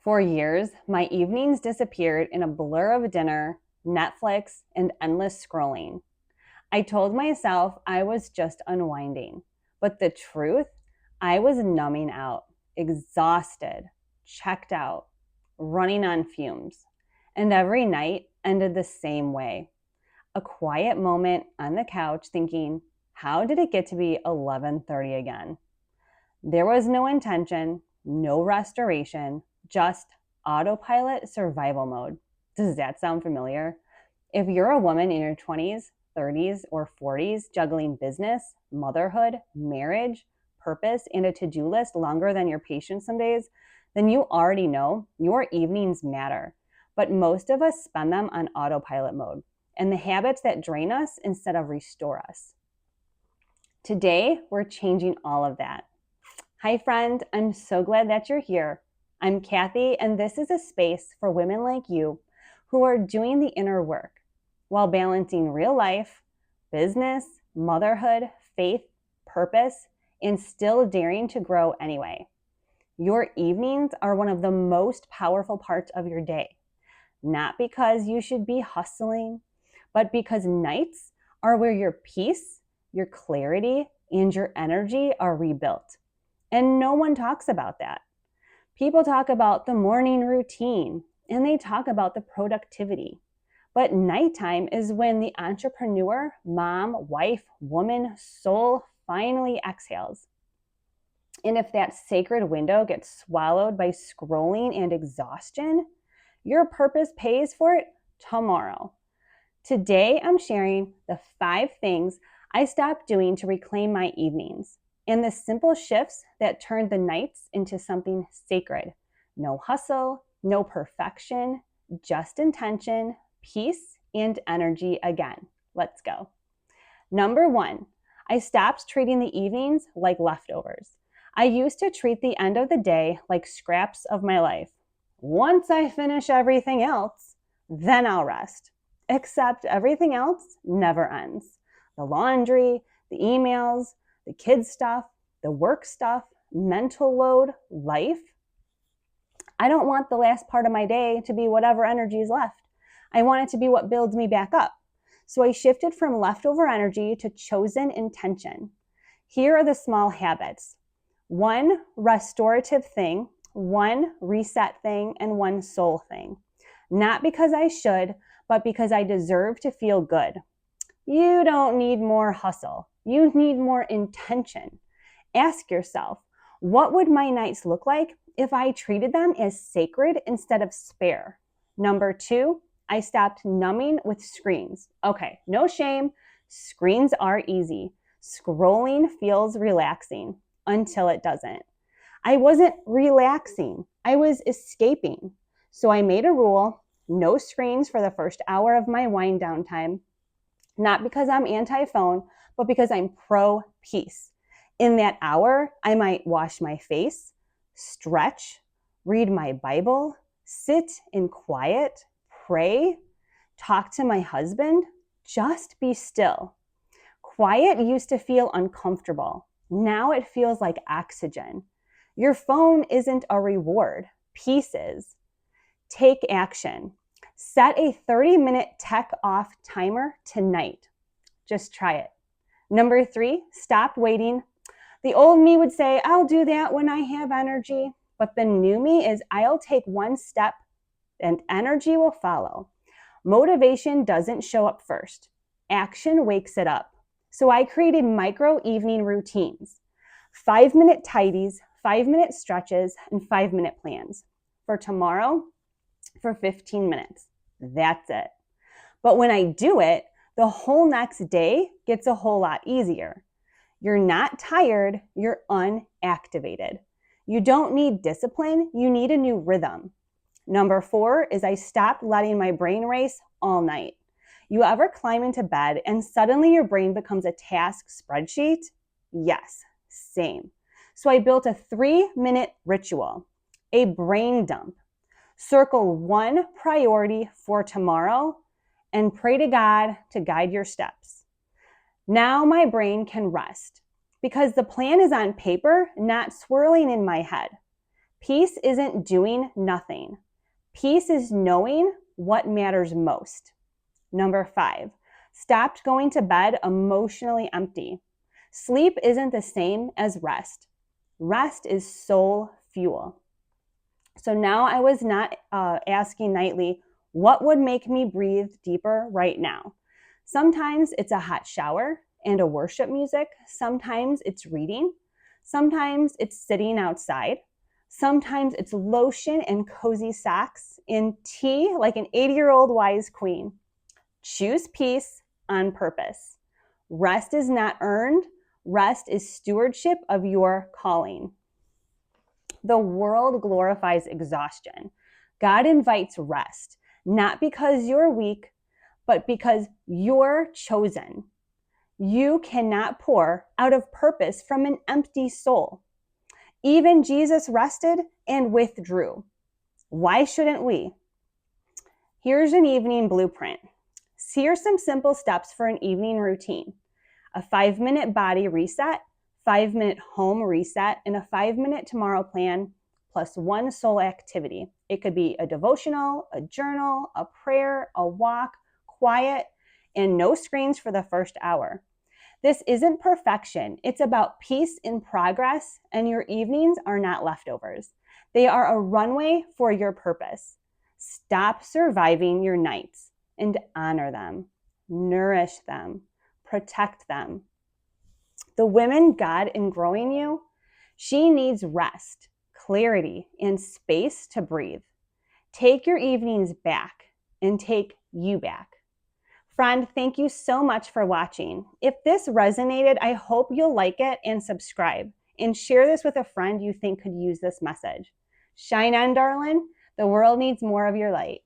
For years, my evenings disappeared in a blur of dinner, Netflix, and endless scrolling. I told myself I was just unwinding, but the truth, I was numbing out, exhausted, checked out, running on fumes. And every night ended the same way. A quiet moment on the couch thinking, how did it get to be 11:30 again? There was no intention, no restoration, just autopilot survival mode. Does that sound familiar? If you're a woman in your 20s, 30s, or 40s juggling business, motherhood, marriage, purpose, and a to-do list longer than your patience some days, then you already know your evenings matter. But most of us spend them on autopilot mode and the habits that drain us instead of restore us. Today, we're changing all of that. Hi, friend. I'm so glad that you're here. I'm Kathy, and this is a space for women like you who are doing the inner work while balancing real life, business, motherhood, faith, purpose, and still daring to grow anyway. Your evenings are one of the most powerful parts of your day, not because you should be hustling, but because nights are where your peace, your clarity, and your energy are rebuilt. And no one talks about that. People talk about the morning routine and they talk about the productivity. But nighttime is when the entrepreneur, mom, wife, woman, soul finally exhales. And if that sacred window gets swallowed by scrolling and exhaustion, your purpose pays for it tomorrow. Today, I'm sharing the 5 things I stopped doing to reclaim my evenings and the simple shifts that turned the nights into something sacred. No hustle, no perfection, just intention, peace, and energy again. Let's go. Number 1, I stopped treating the evenings like leftovers. I used to treat the end of the day like scraps of my life. Once I finish everything else, then I'll rest. Except everything else never ends. The laundry, the emails, the kids stuff, the work stuff, mental load, life. I don't want the last part of my day to be whatever energy is left. I want it to be what builds me back up. So I shifted from leftover energy to chosen intention. Here are the small habits. 1 restorative thing, 1 reset thing, and 1 soul thing. Not because I should, but because I deserve to feel good. You don't need more hustle. You need more intention. Ask yourself, what would my nights look like if I treated them as sacred instead of spare? Number 2, I stopped numbing with screens. Okay, no shame. Screens are easy. Scrolling feels relaxing until it doesn't. I wasn't relaxing. I was escaping. So I made a rule, no screens for the first hour of my wind down time. Not because I'm anti-phone, but because I'm pro-peace. In that hour, I might wash my face, stretch, read my Bible, sit in quiet, pray, talk to my husband, just be still. Quiet used to feel uncomfortable. Now it feels like oxygen. Your phone isn't a reward. Peace is. Take action. Set a 30-minute tech off timer tonight. Just try it. Number 3, stop waiting. The old me would say, I'll do that when I have energy. But the new me is, I'll take 1 step and energy will follow. Motivation doesn't show up first. Action wakes it up. So I created micro evening routines. 5-minute tidies, 5-minute stretches, and 5-minute plans. For tomorrow, for 15 minutes. That's it. But when I do it, the whole next day gets a whole lot easier. You're not tired, you're unactivated. You don't need discipline, you need a new rhythm. Number 4 is I stopped letting my brain race all night. You ever climb into bed and suddenly your brain becomes a task spreadsheet? Yes, same. So I built a 3-minute ritual, a brain dump. Circle 1 priority for tomorrow and pray to God to guide your steps. Now my brain can rest because the plan is on paper, not swirling in my head. Peace isn't doing nothing. Peace is knowing what matters most. Number 5, stopped going to bed emotionally empty. Sleep isn't the same as rest. Rest is soul fuel. So now I was not asking nightly, what would make me breathe deeper right now? Sometimes it's a hot shower and a worship music. Sometimes it's reading. Sometimes it's sitting outside. Sometimes it's lotion and cozy socks and tea like an 80-year-old wise queen. Choose peace on purpose. Rest is not earned. Rest is stewardship of your calling. The world glorifies exhaustion. God invites rest, not because you're weak, but because you're chosen. You cannot pour out of purpose from an empty soul. Even Jesus rested and withdrew. Why shouldn't we? Here's an evening blueprint. Here's some simple steps for an evening routine. A 5-minute body reset, 5-minute home reset, and a 5-minute tomorrow plan, plus one soul activity. It could be a devotional, a journal, a prayer, a walk, quiet, and no screens for the first hour. This isn't perfection. It's about peace in progress, and your evenings are not leftovers. They are a runway for your purpose. Stop surviving your nights and honor them, nourish them, protect them. The woman God in growing you, she needs rest, clarity, and space to breathe. Take your evenings back and take you back. Friend, thank you so much for watching. If this resonated, I hope you'll like it and subscribe, and share this with a friend you think could use this message. Shine on, darling. The world needs more of your light.